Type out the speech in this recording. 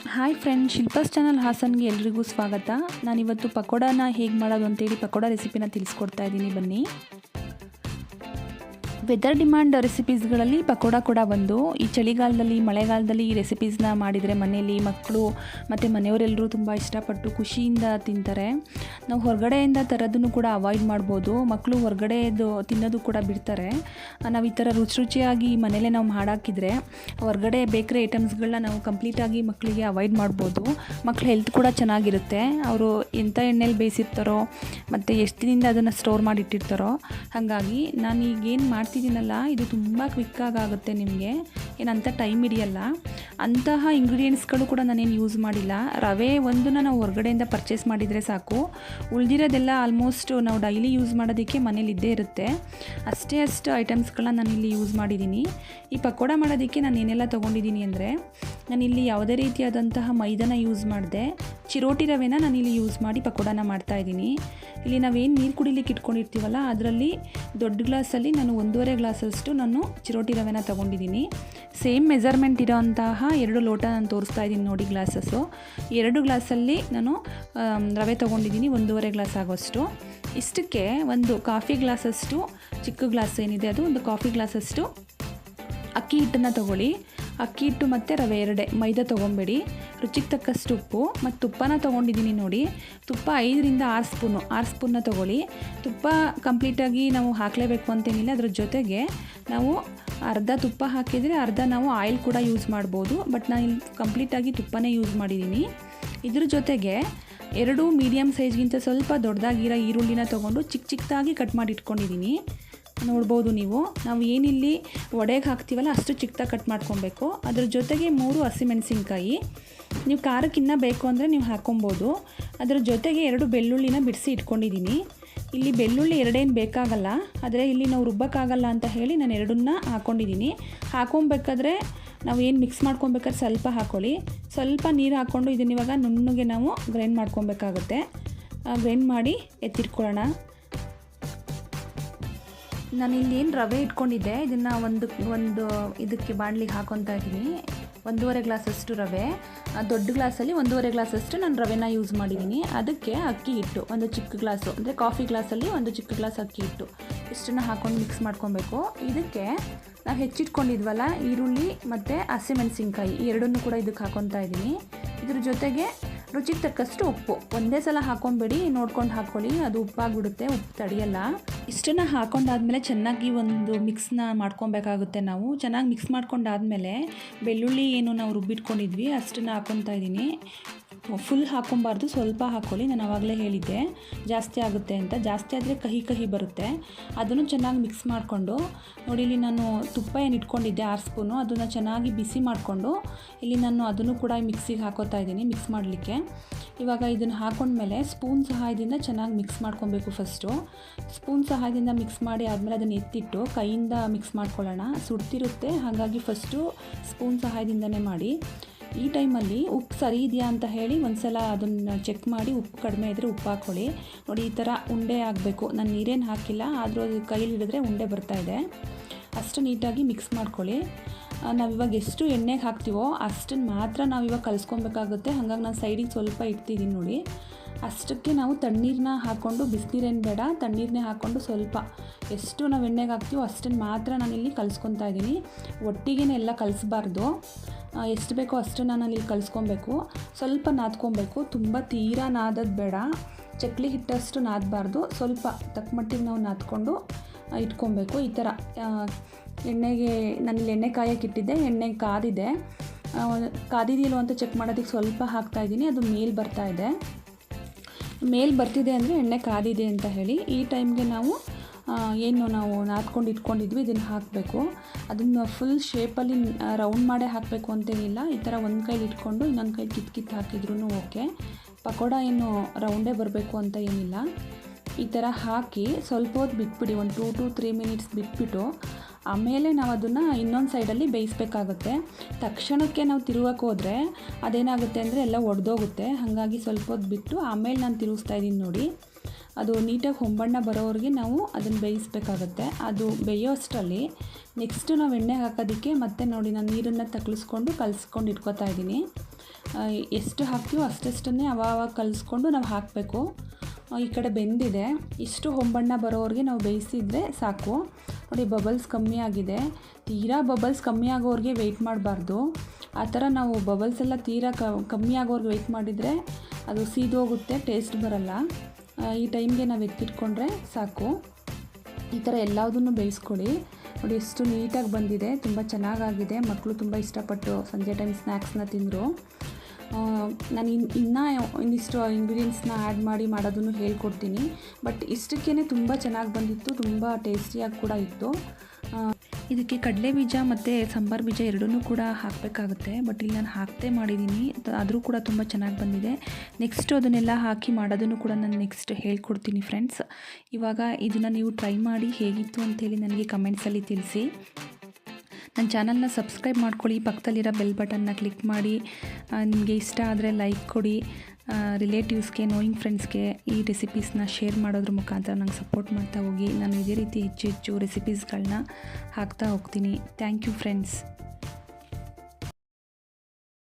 Hi friend, Shilpa's channel ಹಾಸನ್ಗೆ ಎಲ್ರಿಗೂ ಸ್ವಾಗತ. ನಾನಿವತ್ತು ಪಕೋಡಾನ ಹೇಗೆ ಮಾಡೋದು ಅಂತೇಳಿ ಪಕೋಡ ರೆಸಿಪಿನ ತಿಳಿಸ್ಕೊಡ್ತಾ ಇದ್ದೀನಿ. ಬನ್ನಿ. ವೆದರ್ ಡಿಮ್ಯಾಂಡ್ ರೆಸಿಪೀಸ್ಗಳಲ್ಲಿ ಪಕೋಡ ಕೂಡ ಒಂದು. ಈ ಚಳಿಗಾಲದಲ್ಲಿ ಮಳೆಗಾಲದಲ್ಲಿ ಈ ರೆಸಿಪೀಸ್ನ ಮಾಡಿದರೆ ಮನೆಯಲ್ಲಿ ಮಕ್ಕಳು ಮತ್ತು ಮನೆಯವರೆಲ್ಲರೂ ತುಂಬ ಇಷ್ಟಪಟ್ಟು ಖುಷಿಯಿಂದ ತಿಂತಾರೆ. ನಾವು ಹೊರಗಡೆಯಿಂದ ತರೋದನ್ನು ಕೂಡ ಅವಾಯ್ಡ್ ಮಾಡ್ಬೋದು. ಮಕ್ಕಳು ಹೊರಗಡೆದು ತಿನ್ನೋದು ಕೂಡ ಬಿಡ್ತಾರೆ. ನಾವು ಈ ಥರ ರುಚಿಯಾಗಿ ಮನೇಲೇ ನಾವು ಮಾಡಾಕಿದ್ರೆ ಹೊರಗಡೆ ಬೇಕ್ರಿ ಐಟಮ್ಸ್ಗಳನ್ನ ನಾವು ಕಂಪ್ಲೀಟಾಗಿ ಮಕ್ಕಳಿಗೆ ಅವಾಯ್ಡ್ ಮಾಡ್ಬೋದು. ಮಕ್ಕಳ ಹೆಲ್ತ್ ಕೂಡ ಚೆನ್ನಾಗಿರುತ್ತೆ. ಅವರು ಎಂಥ ಎಣ್ಣೆಲಿ ಬೇಯಿಸಿರ್ತಾರೋ ಮತ್ತು ಎಷ್ಟು ದಿನದಿಂದ ಅದನ್ನು ಸ್ಟೋರ್ ಮಾಡಿ ಇಟ್ಟಿರ್ತಾರೋ. ಹಾಗಾಗಿ ನಾನು ಈಗೇನು ಮಾಡ್ತಿದ್ದೀನಲ್ಲ, ಇದು ತುಂಬ ಕ್ವಿಕ್ಕಾಗಿ ಆಗುತ್ತೆ. ನಿಮಗೆ ಏನಂತ ಟೈಮ್ ಹಿಡಿಯಲ್ಲ. ಅಂತಹ ಇಂಗ್ರೀಡಿಯೆಂಟ್ಸ್ಗಳು ಕೂಡ ನಾನೇನು ಯೂಸ್ ಮಾಡಿಲ್ಲ. ರವೆ ಒಂದನ್ನು ನಾವು ಹೊರಗಡೆಯಿಂದ ಪರ್ಚೇಸ್ ಮಾಡಿದರೆ ಸಾಕು. ಉಳಿದಿರೋದೆಲ್ಲ ಆಲ್ಮೋಸ್ಟ್ ನಾವು ಡೈಲಿ ಯೂಸ್ ಮಾಡೋದಕ್ಕೆ ಮನೇಲಿ ಇದ್ದೇ ಇರುತ್ತೆ. ಅಷ್ಟು ಐಟಮ್ಸ್ಗಳನ್ನ ನಾನಿಲ್ಲಿ ಯೂಸ್ ಮಾಡಿದ್ದೀನಿ. ಈ ಪಕೋಡ ಮಾಡೋದಕ್ಕೆ ನಾನು ಏನೆಲ್ಲ ತೊಗೊಂಡಿದ್ದೀನಿ ಅಂದರೆ, ನಾನಿಲ್ಲಿ ಯಾವುದೇ ರೀತಿಯಾದಂತಹ ಮೈದಾನ ಯೂಸ್ ಮಾಡಿದೆ. ಚಿರೋಟಿ ರವೆನ ನಾನಿಲ್ಲಿ ಯೂಸ್ ಮಾಡಿ ಪಕೋಡನ ಮಾಡ್ತಾಯಿದ್ದೀನಿ. ಇಲ್ಲಿ ನಾವೇನು ನೀರು ಕುಡಿಲಿಕ್ಕೆ ಇಟ್ಕೊಂಡಿರ್ತೀವಲ್ಲ, ಅದರಲ್ಲಿ ದೊಡ್ಡ ಗ್ಲಾಸಲ್ಲಿ ನಾನು 1.5 ಗ್ಲಾಸಷ್ಟು ನಾನು ಚಿರೋಟಿ ರವೆನ ತೊಗೊಂಡಿದ್ದೀನಿ. ಸೇಮ್ ಮೆಜರ್ಮೆಂಟ್ ಇರೋಂತಹ 2 ಲೋಟ ನಾನು ತೋರಿಸ್ತಾ ಇದ್ದೀನಿ ನೋಡಿ, ಗ್ಲಾಸಸ್ಸು. 2 ಗ್ಲಾಸಲ್ಲಿ ನಾನು ರವೆ ತೊಗೊಂಡಿದ್ದೀನಿ, 1.5 ಗ್ಲಾಸ್ ಆಗೋಷ್ಟು. ಇಷ್ಟಕ್ಕೆ ಒಂದು ಕಾಫಿ ಗ್ಲಾಸಷ್ಟು, ಚಿಕ್ಕ ಗ್ಲಾಸ್ ಏನಿದೆ ಅದು, ಒಂದು ಕಾಫಿ ಗ್ಲಾಸಷ್ಟು ಅಕ್ಕಿ ಹಿಟ್ಟನ್ನು ತೊಗೊಳ್ಳಿ. ಅಕ್ಕಿ ಹಿಟ್ಟು ಮತ್ತು ರವೆ ಎರಡೇ, ಮೈದಾ ತೊಗೊಬೇಡಿ. ರುಚಿಗೆ ತಕ್ಕಷ್ಟು ಉಪ್ಪು ಮತ್ತು ತುಪ್ಪನ ತೊಗೊಂಡಿದ್ದೀನಿ ನೋಡಿ. ತುಪ್ಪ 5ರಿಂದ 6 ಸ್ಪೂನ್ನ ತೊಗೊಳ್ಳಿ. ತುಪ್ಪ ಕಂಪ್ಲೀಟಾಗಿ ನಾವು ಹಾಕಲೇಬೇಕು ಅಂತೇನಿಲ್ಲ. ಅದ್ರ ಜೊತೆಗೆ ನಾವು ಅರ್ಧ ತುಪ್ಪ ಹಾಕಿದರೆ ಅರ್ಧ ನಾವು ಆಯಿಲ್ ಕೂಡ ಯೂಸ್ ಮಾಡ್ಬೋದು. ಬಟ್ ನಾನು ಇಲ್ಲಿ ಕಂಪ್ಲೀಟಾಗಿ ತುಪ್ಪನೇ ಯೂಸ್ ಮಾಡಿದ್ದೀನಿ. ಇದ್ರ ಜೊತೆಗೆ 2 ಮೀಡಿಯಮ್ ಸೈಜ್ಗಿಂತ ಸ್ವಲ್ಪ ದೊಡ್ಡದಾಗಿರೋ ಈರುಳ್ಳಿನ ತೊಗೊಂಡು ಚಿಕ್ಕದಾಗಿ ಕಟ್ ಮಾಡಿ ಇಟ್ಕೊಂಡಿದ್ದೀನಿ. ನೋಡ್ಬೋದು ನೀವು. ನಾವು ಏನಿಲ್ಲಿ ವಡೆಗೆ ಹಾಕ್ತೀವಲ್ಲ ಅಷ್ಟು ಚಿಕ್ಕದಾಗಿ ಕಟ್ ಮಾಡ್ಕೊಬೇಕು. ಅದ್ರ ಜೊತೆಗೆ 3 ಹಸಿಮೆಣಸಿನ್ಕಾಯಿ. ನೀವು ಖಾರಕ್ಕಿನ್ನ ಬೇಕು ಅಂದರೆ ನೀವು ಹಾಕ್ಕೊಬೋದು. ಅದರ ಜೊತೆಗೆ 2 ಬೆಳ್ಳುಳ್ಳಿನ ಬಿಡಿಸಿ ಇಟ್ಕೊಂಡಿದ್ದೀನಿ. ಇಲ್ಲಿ ಬೆಳ್ಳುಳ್ಳಿ 2 ಬೇಕಾಗಲ್ಲ, ಆದರೆ ಇಲ್ಲಿ ನಾವು ರುಬ್ಬಕ್ಕಾಗಲ್ಲ ಅಂತ ಹೇಳಿ ನಾನು 2 ಹಾಕ್ಕೊಂಡಿದ್ದೀನಿ. ಹಾಕ್ಕೊಬೇಕಾದ್ರೆ ನಾವು ಏನು ಮಿಕ್ಸ್ ಮಾಡ್ಕೊಬೇಕಾದ್ರೆ ಸ್ವಲ್ಪ ಹಾಕ್ಕೊಳ್ಳಿ. ಸ್ವಲ್ಪ ನೀರು ಹಾಕ್ಕೊಂಡು ಇದನ್ನ ಇವಾಗ ನುಣ್ಣಗೆ ನಾವು ಗ್ರೈಂಡ್ ಮಾಡ್ಕೊಬೇಕಾಗುತ್ತೆ. ಗ್ರೈಂಡ್ ಮಾಡಿ ಎತ್ತಿಟ್ಕೊಳ್ಳೋಣ. ನಾನಿಲ್ಲಿ ಏನು ರವೆ ಇಟ್ಕೊಂಡಿದ್ದೆ, ಇದನ್ನು ಒಂದು ಇದಕ್ಕೆ ಬಾಣಲಿಗೆ ಹಾಕ್ಕೊತಾ ಇದ್ದೀನಿ. 1.5 ಗ್ಲಾಸಷ್ಟು ರವೆ, ದೊಡ್ಡ ಗ್ಲಾಸಲ್ಲಿ 1.5 ಗ್ಲಾಸಷ್ಟು ನಾನು ರವೆನ ಯೂಸ್ ಮಾಡಿದ್ದೀನಿ. ಅದಕ್ಕೆ ಅಕ್ಕಿ ಹಿಟ್ಟು ಒಂದು ಚಿಕ್ಕ ಗ್ಲಾಸು, ಅಂದರೆ ಕಾಫಿ ಗ್ಲಾಸಲ್ಲಿ ಒಂದು ಚಿಕ್ಕ ಗ್ಲಾಸ್ ಅಕ್ಕಿ ಹಿಟ್ಟು, ಇಷ್ಟನ್ನು ಹಾಕ್ಕೊಂಡು ಮಿಕ್ಸ್ ಮಾಡ್ಕೊಬೇಕು. ಇದಕ್ಕೆ ನಾವು ಹೆಚ್ಚಿಟ್ಕೊಂಡಿದ್ವಲ್ಲ ಈರುಳ್ಳಿ ಮತ್ತು ಹಸಿಮೆಣಸಿನ್ಕಾಯಿ, ಈ ಎರಡನ್ನೂ ಕೂಡ ಇದಕ್ಕೆ ಹಾಕ್ಕೊತಾ ಇದ್ದೀನಿ. ಇದ್ರ ಜೊತೆಗೆ ರುಚಿಗೆ ತಕ್ಕಷ್ಟು ಉಪ್ಪು. ಒಂದೇ ಸಲ ಹಾಕ್ಕೊಬೇಡಿ, ನೋಡ್ಕೊಂಡು ಹಾಕ್ಕೊಳ್ಳಿ, ಅದು ಉಪ್ಪಾಗ್ಬಿಡುತ್ತೆ, ಉಪ್ಪು ತಡೆಯಲ್ಲ. ಇಷ್ಟನ್ನು ಹಾಕ್ಕೊಂಡಾದ್ಮೇಲೆ ಚೆನ್ನಾಗಿ ಒಂದು ಮಿಕ್ಸ್ನ ಮಾಡ್ಕೊಬೇಕಾಗುತ್ತೆ. ನಾವು ಚೆನ್ನಾಗಿ ಮಿಕ್ಸ್ ಮಾಡ್ಕೊಂಡಾದ್ಮೇಲೆ ಬೆಳ್ಳುಳ್ಳಿ ಏನು ನಾವು ರುಬ್ಬಿಟ್ಕೊಂಡಿದ್ವಿ ಅಷ್ಟನ್ನು ಹಾಕ್ಕೊತಾ ಇದ್ದೀನಿ. ಫುಲ್ ಹಾಕ್ಕೊಬಾರ್ದು, ಸ್ವಲ್ಪ ಹಾಕ್ಕೊಳ್ಳಿ. ನಾನು ಆವಾಗಲೇ ಹೇಳಿದ್ದೆ ಜಾಸ್ತಿ ಆಗುತ್ತೆ ಅಂತ. ಜಾಸ್ತಿ ಆದರೆ ಕಹಿ ಬರುತ್ತೆ. ಅದನ್ನು ಚೆನ್ನಾಗಿ ಮಿಕ್ಸ್ ಮಾಡಿಕೊಂಡು ನೋಡಿ, ಇಲ್ಲಿ ನಾನು ತುಪ್ಪ ಏನು ಇಟ್ಕೊಂಡಿದ್ದೆ 6 ಸ್ಪೂನು, ಅದನ್ನು ಚೆನ್ನಾಗಿ ಬಿಸಿ ಮಾಡಿಕೊಂಡು ಇಲ್ಲಿ ನಾನು ಅದನ್ನು ಕೂಡ ಮಿಕ್ಸಿಗೆ ಹಾಕೋತಾ ಇದ್ದೀನಿ ಮಿಕ್ಸ್ ಮಾಡಲಿಕ್ಕೆ. ಇವಾಗ ಇದನ್ನು ಹಾಕೊಂಡ್ಮೇಲೆ ಸ್ಪೂನ್ ಸಹಾಯದಿಂದ ಚೆನ್ನಾಗಿ ಮಿಕ್ಸ್ ಮಾಡ್ಕೊಬೇಕು. ಫಸ್ಟು ಸ್ಪೂನ್ ಸಹಾಯದಿಂದ ಮಿಕ್ಸ್ ಮಾಡಿ ಆದಮೇಲೆ ಅದನ್ನು ಎತ್ತಿಟ್ಟು ಕೈಯಿಂದ ಮಿಕ್ಸ್ ಮಾಡ್ಕೊಳ್ಳೋಣ. ಸುಡ್ತಿರುತ್ತೆ, ಹಾಗಾಗಿ ಫಸ್ಟು ಸ್ಪೂನ್ ಸಹಾಯದಿಂದನೇ ಮಾಡಿ. ಈ ಟೈಮಲ್ಲಿ ಉಪ್ಪು ಸರಿ ಇದೆಯಾ ಅಂತ ಹೇಳಿ ಒಂದ್ಸಲ ಅದನ್ನು ಚೆಕ್ ಮಾಡಿ, ಉಪ್ಪು ಕಡಿಮೆ ಇದ್ದರೆ ಉಪ್ಪು ಹಾಕ್ಕೊಳ್ಳಿ. ನೋಡಿ, ಈ ಥರ ಉಂಡೆ ಆಗಬೇಕು. ನಾನು ನೀರೇನು ಹಾಕಿಲ್ಲ, ಆದರೂ ಅದು ಕೈಲಿ ಹಿಡಿದ್ರೆ ಉಂಡೆ ಬರ್ತಾಯಿದೆ. ಅಷ್ಟು ನೀಟಾಗಿ ಮಿಕ್ಸ್ ಮಾಡ್ಕೊಳ್ಳಿ. ನಾವಿವಾಗ ಎಷ್ಟು ಎಣ್ಣೆಗೆ ಹಾಕ್ತೀವೋ ಅಷ್ಟನ್ನು ಮಾತ್ರ ನಾವಿವಾಗ ಕಲಿಸ್ಕೊಬೇಕಾಗುತ್ತೆ. ಹಾಗಾಗಿ ನಾನು ಸೈಡಿಗೆ ಸ್ವಲ್ಪ ಇಡ್ತಿದ್ದೀನಿ ನೋಡಿ. ಅಷ್ಟಕ್ಕೆ ನಾವು ತಣ್ಣೀರನ್ನ ಹಾಕ್ಕೊಂಡು, ಬಿಸಿನೀರೇನು ಬೇಡ, ತಣ್ಣೀರನ್ನೇ ಹಾಕ್ಕೊಂಡು ಸ್ವಲ್ಪ ಎಷ್ಟು ನಾವು ಎಣ್ಣೆಗೆ ಹಾಕ್ತೀವೋ ಅಷ್ಟನ್ನು ಮಾತ್ರ ನಾನಿಲ್ಲಿ ಕಲಿಸ್ಕೊತಾ ಇದ್ದೀನಿ. ಒಟ್ಟಿಗೆ ಎಲ್ಲ ಕಲಿಸ್ಬಾರ್ದು. ಎಷ್ಟು ಬೇಕೋ ಅಷ್ಟು ನಾನಲ್ಲಿ ಕಲಿಸ್ಕೊಬೇಕು. ಸ್ವಲ್ಪ ನಾದ್ಕೊಬೇಕು, ತುಂಬ ತೀರಾ ನಾದೋದು ಬೇಡ. ಚಕ್ಲಿ ಹಿಟ್ಟಷ್ಟು ನಾದಬಾರ್ದು, ಸ್ವಲ್ಪ ತಕ್ಕ ಮಟ್ಟಿಗೆ ನಾವು ನಾದ್ಕೊಂಡು ಇಟ್ಕೊಬೇಕು. ಈ ಥರ ಎಣ್ಣೆಗೆ ನಾನಿಲ್ಲಿ ಎಣ್ಣೆ ಕಾಯಕ್ಕೆ ಇಟ್ಟಿದ್ದೆ, ಎಣ್ಣೆ ಕಾದಿದೆಯಲ್ಲೋ ಅಂತ ಚೆಕ್ ಮಾಡೋದಕ್ಕೆ ಸ್ವಲ್ಪ ಹಾಕ್ತಾಯಿದ್ದೀನಿ. ಅದು ಮೇಲೆ ಬರ್ತಾಯಿದೆ. ಮೇಲೆ ಬರ್ತಿದೆ ಅಂದರೆ ಎಣ್ಣೆ ಕಾದಿದೆ ಅಂತ ಹೇಳಿ. ಈ ಟೈಮ್ಗೆ ನಾವು ಏನು ನಾವು ನಾದ್ಕೊಂಡು ಇಟ್ಕೊಂಡಿದ್ವಿ ಇದನ್ನು ಹಾಕಬೇಕು. ಅದನ್ನು ಫುಲ್ ಶೇಪಲ್ಲಿ ರೌಂಡ್ ಮಾಡೇ ಹಾಕಬೇಕು ಅಂತೇನಿಲ್ಲ. ಈ ಥರ ಒಂದು ಕೈಲಿ ಇಟ್ಕೊಂಡು ಇನ್ನೊಂದು ಕೈ ಕಿತ್ತು ಹಾಕಿದ್ರೂ ಓಕೆ. ಪಕೋಡ ಏನು ರೌಂಡೇ ಬರಬೇಕು ಅಂತ ಏನಿಲ್ಲ. ಈ ಥರ ಹಾಕಿ ಸ್ವಲ್ಪ ಹೊತ್ತು ಬಿಟ್ಬಿಡಿ, ಒಂದು 2 to 3 ಮಿನಿಟ್ಸ್ ಬಿಟ್ಬಿಟ್ಟು ಆಮೇಲೆ ನಾವು ಅದನ್ನು ಇನ್ನೊಂದು ಸೈಡಲ್ಲಿ ಬೇಯಿಸಬೇಕಾಗುತ್ತೆ. ತಕ್ಷಣಕ್ಕೆ ನಾವು ತಿರುಗಕ್ಕೆ ಹೋದರೆ ಅದೇನಾಗುತ್ತೆ ಅಂದರೆ ಎಲ್ಲ ಒಡೆದೋಗುತ್ತೆ. ಹಾಗಾಗಿ ಸ್ವಲ್ಪ ಹೊತ್ತು ಬಿಟ್ಟು ಆಮೇಲೆ ನಾನು ತಿರುಗಿಸ್ತಾ ಇದ್ದೀನಿ ನೋಡಿ. ಅದು ನೀಟಾಗಿ ಹೊಂಬಣ್ಣ ಬರೋವರೆಗೆ ನಾವು ಅದನ್ನು ಬೇಯಿಸಬೇಕಾಗುತ್ತೆ. ಅದು ಬೇಯೋ ಅಷ್ಟರಲ್ಲಿ ನೆಕ್ಸ್ಟು ನಾವು ಎಣ್ಣೆ ಹಾಕೋದಕ್ಕೆ ಮತ್ತೆ ನೋಡಿ ನಾನು ನೀರನ್ನು ಕಲಿಸ್ಕೊಂಡು ಇಟ್ಕೊತಾ ಇದ್ದೀನಿ. ಎಷ್ಟು ಹಾಕ್ತೀವೋ ಅಷ್ಟಷ್ಟನ್ನೇ ಅವಾಗ ಕಲಿಸ್ಕೊಂಡು ನಾವು ಹಾಕಬೇಕು. ಈ ಕಡೆ ಬೆಂದಿದೆ. ಇಷ್ಟು ಹೊಂಬಣ್ಣ ಬರೋವರೆಗೆ ನಾವು ಬೇಯಿಸಿದರೆ ಸಾಕು. ನೋಡಿ ಬಬಲ್ಸ್ ಕಮ್ಮಿ ಆಗಿದೆ. ತೀರಾ ಬಬಲ್ಸ್ ಕಮ್ಮಿ ಆಗೋವರೆಗೆ ವೆಯ್ಟ್ ಮಾಡಬಾರ್ದು. ಆ ಥರ ನಾವು ಬಬಲ್ಸ್ ಎಲ್ಲ ತೀರಾ ಕಮ್ಮಿ ಆಗೋವರೆಗೆ ವೆಯ್ಟ್ ಮಾಡಿದರೆ ಅದು ಸೀದೋಗುತ್ತೆ, ಟೇಸ್ಟ್ ಬರಲ್ಲ. ಈ ಟೈಮ್ಗೆ ನಾವು ಎತ್ತಿಟ್ಕೊಂಡ್ರೆ ಸಾಕು. ಈ ಥರ ಎಲ್ಲದನ್ನು ಬೇಯಿಸ್ಕೊಳ್ಳಿ. ನೋಡಿ ಎಷ್ಟು ನೀಟಾಗಿ ಬಂದಿದೆ, ತುಂಬ ಚೆನ್ನಾಗಾಗಿದೆ. ಮಕ್ಕಳು ತುಂಬ ಇಷ್ಟಪಟ್ಟು ಸಂಜೆ ಟೈಮ್ ಸ್ನ್ಯಾಕ್ಸ್ನ ತಿಂದರು. ನಾನು ಇನ್ನಿಷ್ಟು ಇಂಗ್ರೀಡಿಯೆಂಟ್ಸ್ನ ಆ್ಯಡ್ ಮಾಡಿ ಮಾಡೋದನ್ನು ಹೇಳ್ಕೊಡ್ತೀನಿ. ಬಟ್ ಇಷ್ಟಕ್ಕೇ ತುಂಬ ಚೆನ್ನಾಗಿ ಬಂದಿತ್ತು, ತುಂಬ ಟೇಸ್ಟಿಯಾಗಿ ಕೂಡ ಇತ್ತು. ಇದಕ್ಕೆ ಕಡಲೆ ಬೀಜ ಮತ್ತು ಸಾಂಬಾರು ಬೀಜ ಎರಡನ್ನೂ ಕೂಡ ಹಾಕಬೇಕಾಗುತ್ತೆ. ಬಟ್ ಇಲ್ಲಿ ನಾನು ಹಾಕದೆ ಮಾಡಿದ್ದೀನಿ, ಆದರೂ ಕೂಡ ತುಂಬ ಚೆನ್ನಾಗಿ ಬಂದಿದೆ. ನೆಕ್ಸ್ಟು ಅದನ್ನೆಲ್ಲ ಹಾಕಿ ಮಾಡೋದನ್ನು ಕೂಡ ನಾನು ನೆಕ್ಸ್ಟ್ ಹೇಳ್ಕೊಡ್ತೀನಿ ಫ್ರೆಂಡ್ಸ್. ಇವಾಗ ಇದನ್ನು ನೀವು ಟ್ರೈ ಮಾಡಿ ಹೇಗಿತ್ತು ಅಂಥೇಳಿ ನನಗೆ ಕಮೆಂಟ್ಸಲ್ಲಿ ತಿಳಿಸಿ. ನನ್ನ ಚಾನಲ್ನ ಸಬ್ಸ್ಕ್ರೈಬ್ ಮಾಡ್ಕೊಳ್ಳಿ, ಪಕ್ಕದಲ್ಲಿರೋ ಬೆಲ್ ಬಟನ್ನ ಕ್ಲಿಕ್ ಮಾಡಿ. ನಿಮಗೆ ಇಷ್ಟ ಆದರೆ ಲೈಕ್ ಕೊಡಿ. ರಿಲೇಟಿವ್ಸ್ಗೆ, ನೋಯಿಂಗ್ ಫ್ರೆಂಡ್ಸ್ಗೆ ಈ ರೆಸಿಪೀಸ್ನ ಶೇರ್ ಮಾಡೋದ್ರ ಮುಖಾಂತರ ನಂಗೆ ಸಪೋರ್ಟ್ ಮಾಡ್ತಾ ಹೋಗಿ. ನಾನು ಇದೇ ರೀತಿ ಹೆಚ್ಚು ಹೆಚ್ಚು ರೆಸಿಪೀಸ್ಗಳನ್ನ ಹಾಕ್ತಾ ಹೋಗ್ತೀನಿ. Thank you friends.